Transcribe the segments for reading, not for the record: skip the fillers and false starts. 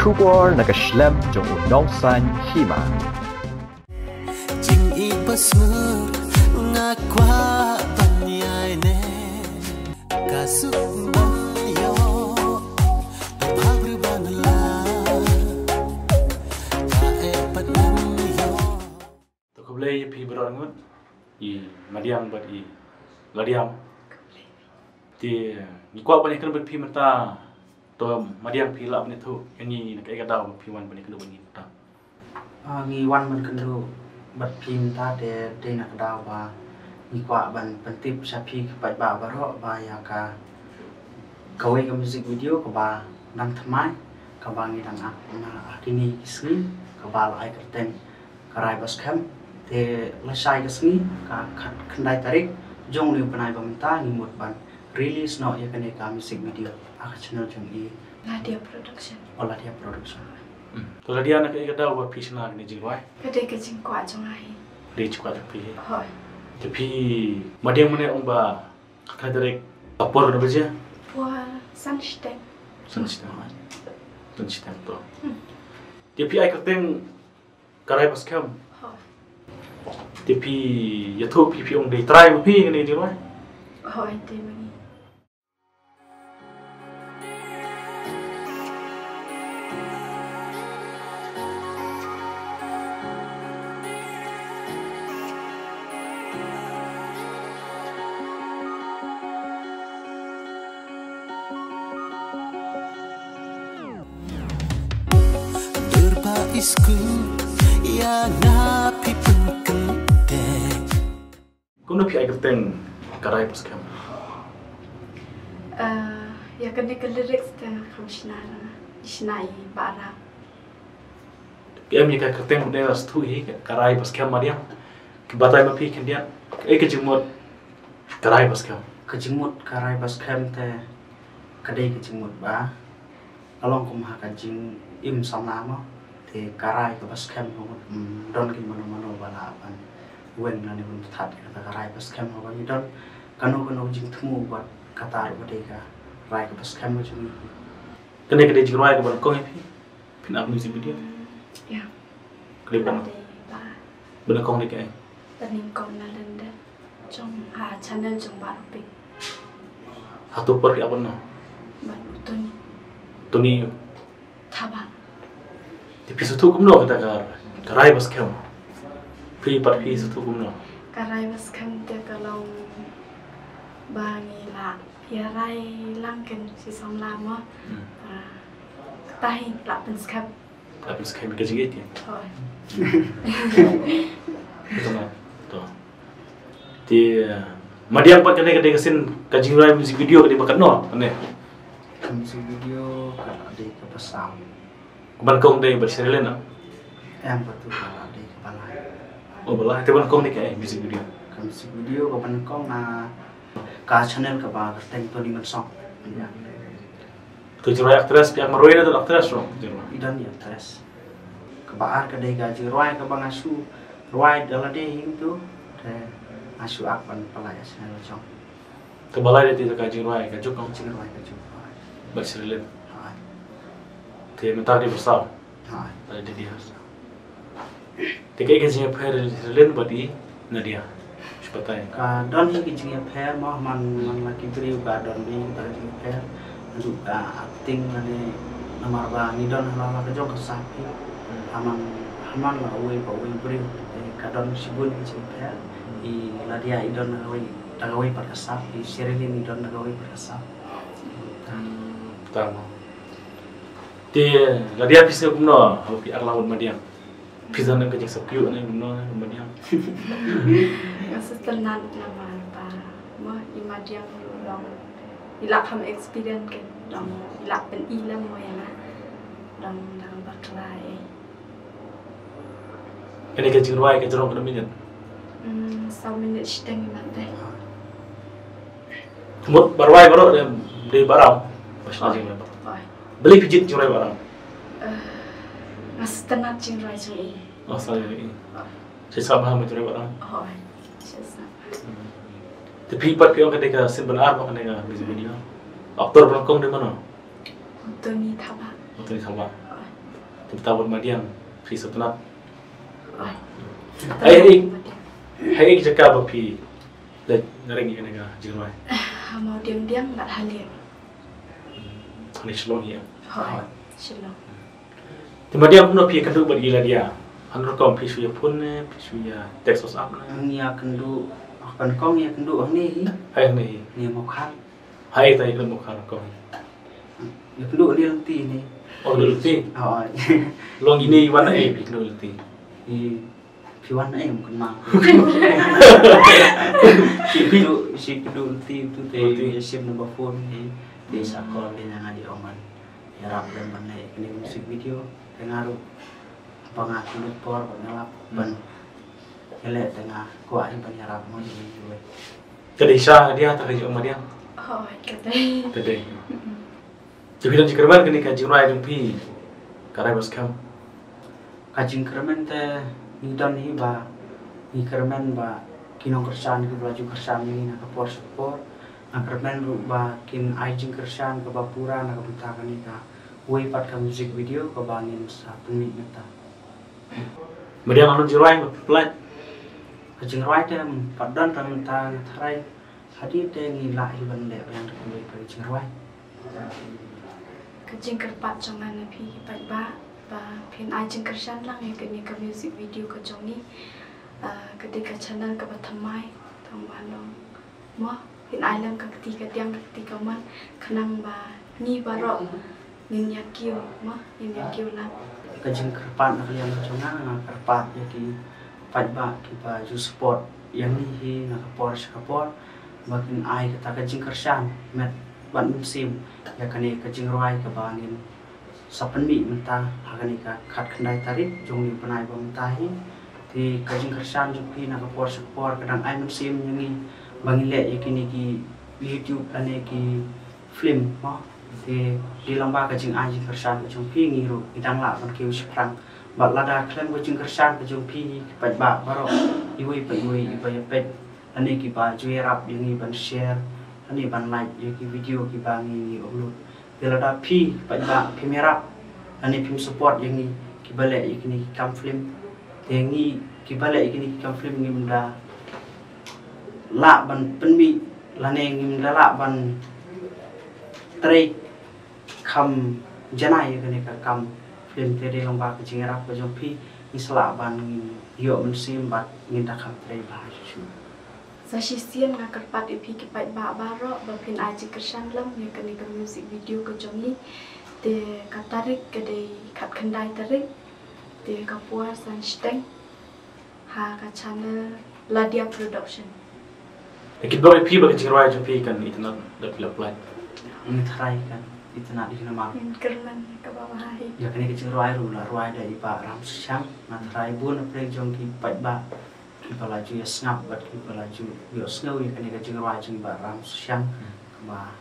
Trubor naga shlem jong unong san hima. Jing ibasmur ngakwa banyai ne kasuk bayo pabru banla ta epadam yo to kublai pi berangut I madiam bat I ladiam ti ni kwa bani kan bat pi mata to madiam pi la bani thu yani nak ai kadau pi wan bani kan bani ta nghi wan man kan du bat phim ta de nak daw ba ni kwa ban pentip sapi bai ba baro ba ya ka kawai ka music video ka ba nang thamai ka ba ngi dang ak na akini sni ka ba lai ka ten karai bas kham te la sai ka sni ka khandai tarik jong ni banai ba menta ni mut ban release no ya kan ka music video ak channel jong I Ladia Production. Ladia Production to ladia nak ai kadau ba pi sna ni jingwai Kedai kecing kuat jangai. de chukwa pi Hoi. te pi madiam mane ong ba ka direk apor na baje Puan Sunstein. sunstang to te pi ai ka teng karai bas kham Hoi. te pi yatho pi ong de try ba pi ni jingwai Hoi te mani. durba isku ya ngapi penkente kuno pi ai ka teng karai bas kham Ya kena ke lyrics te kamshnara. Isnai bara. em ni ka teng de as thu hi karai bas kham madiam ki batai ma pi kan dia ai ka jimot karai bas kham kejimut karai bas kham te kadai kejimut ba along kum ha kajing im sama mo te karai ke bas kham mo don ki mano bala ban wen na ni bun that ka karai bas kham mo ni don kano jing thmu bat katar bade ka rai ke bas kham mo jing kene ka de jingwai ka ban ko hi pin up music video Ya. klip ban Lade ba. ban ko ni ka Taning kong na lende. Jong channel jong baru pik. hatu per ki abon no Ban utuni. tuni Thaba. ti pi su thu kum no ka ka karai bas kham pi par pi su thu kum no Karai mas kan te kalau bangi la. Ya rai langken si song lama. Tahi la penskap. la pi skai ka jige ti Hoi. to na to ti madiam pat kene ka de ka sin ka jingwai music video ka de bakat no ane music video ka ade ke pasang ban kong de berserilen na em batu ka ade ke balai oh bala te ban kong ni ka music video ka music video ka ban kong na ka channel ka ba ka teng to ni man song ya to jingwai actress pi ak maroi na to actress ro jingwai idan ya tres ka baar ka dai ga ji roi ka bang asu roi dala de hing tu te asu ak ban palai channel chong to bala de ti ka jingwai ka juk kong ching roi ka ju berserilen hai te mentar di bersau hai ada dia te kai ka jing pher len badi na dia sepatai ka don hi ki jing phair mo man la ki bri ka don bi ta jing phair du ka acting ane namar ba ni don la ka jong ka sapi haman la we pa we bri ka don sibun ki jing phair I la dia I don la we ta we pa ka sap I serili ni don la we pa ka sap pertama te la dia pisa kumno pi ak laut madiam pisa na ka jing sapiu na kumno madiam Setelan nama ba. Mo imadiam long. Ilak ham experience kan. Long ilak pen ilam mo ya na. Long nang baklai. kene ka jingwai ka jorong ka minit Sau minit setengah nanti. mut barwai baro de baram pas na jingwai baro Hoi. beli pijit jingwai baram Mas tenat jing rai jing I. oh saya ini saya sama sama jingwai baram Hoi. Sesa. te pi pat pi ong ka de ka sin benar ba kene ka music video aktor belakang di mana Utuni thaba. waktu di Sabah Hoi. tentang madiang pi setunat Oi. hai jaka ba pi le ngering ni ga jirwai Mau diam-diam nak halir. ni shlong ya Hoi. Shalom. ti madiang no pi kan du ba gila dia han ro kom pi suya pun pi suya texas up na Ngia kendu akan kong ya kendu ni hai ni ni mau khat hai tai kan mo kan kom ya kendu ni lenti ni. oh dulu ti Oi. long ini wana pi dulu ti Di piwan em kan mang. Si kedua ti tu te sim number phone di sekolah di yang ada oman. Ya rap dan mana ini musik video pengaruh pengaku por pengelap ben. Elek tengah kuat yang penyarap mau jadi juga. jadi sah dia tak kerja madiang Hoi. Kedai. tadi jadi dan jikerman kini ka jirwai dum pi karai bas kam Kajing kermen te nidon ni ba ni kermen ba kinong kersan ke baju kersan ni nak por support nak kermen ba kin ajing kersan ke bapura nak butakan ni ka wei pat ka music video ke bangin sa penit meta madiang anu jirwai pelat kajing right te padan ta menta tharai hadi te ni la hiban le yang rekoi pa kajing right Kajing kerpat jangan nabi baik ba pin ajeng kersan lang ya kini ke music video ke jong ni ketika channel ke batamai tang balong mo pin island ke ketika tiang ketika man kenang ba ni barok nin yakio mo nin yakio lah kajing kerpat nak liang jonga kerpat jadi pat ba ki ba ju sport yang ni hi nak support makin ai kata kajing kersan met ban musim ya kani kajing roi ke bangin sapenmi mentah hakani ka khat khandai tarik jong ni panai bang tahi ti kajing kersan jupi nak support kadang ai musim yang ni bangin le yakini ki YouTube ane ki film mo ti di lamba kajing ai kersan jong pi ngi ru idang la ban kiu sprang bat lada klem kajing kersan jong pi pat ba baro iwi pet ane ki ba jui rap yang ni ban share ane ban like ki video ki bangi upload bila dah pi pada pi merap ane pi support yang ni ki balik ini kam film tengi ki balik ini kam film ni benda la ban penmi lane ni benda la ban trade kam janai kene ka kam film tede lomba ke jingerap ke jompi ni sela ban yo mensim bat nginda kam trade ba su Sasisian nga kerpat ipi kipat ba baro bapin aji kersan lam ya kani ke music video ke jongi te katarik ke de kat kendai tarik te kapua sansteng ha ka channel Ladia Production. Ikut bawa pi bagi jirwai jumpi kan internet dah pilih pelat ini try kan itu nak di nama Min kerman ke bawah hai. ya kini kecil ruai dari Pak Ram Syam nak try bun apa jong ki pat ba ki palaju ya snap bat ki palaju yo snow ya kini kecil ruai jong Pak Ram Syam ma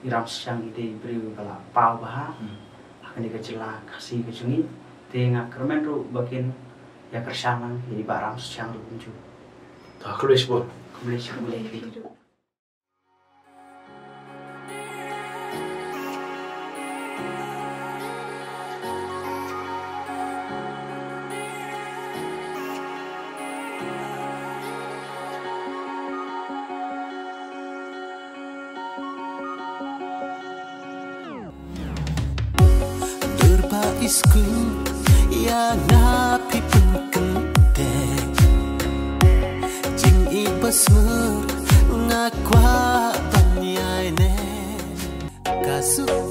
Ram Syam ide beri bala pau bah kini kecil lah kasih kecungi tengah kermen ru bakin ya kersanan jadi Pak Ram Syam ru kunju tak keluar sebut boleh boleh Hidup. Isku yang napi pun kentek jing ibasmer ngakwa banyai ne kasuk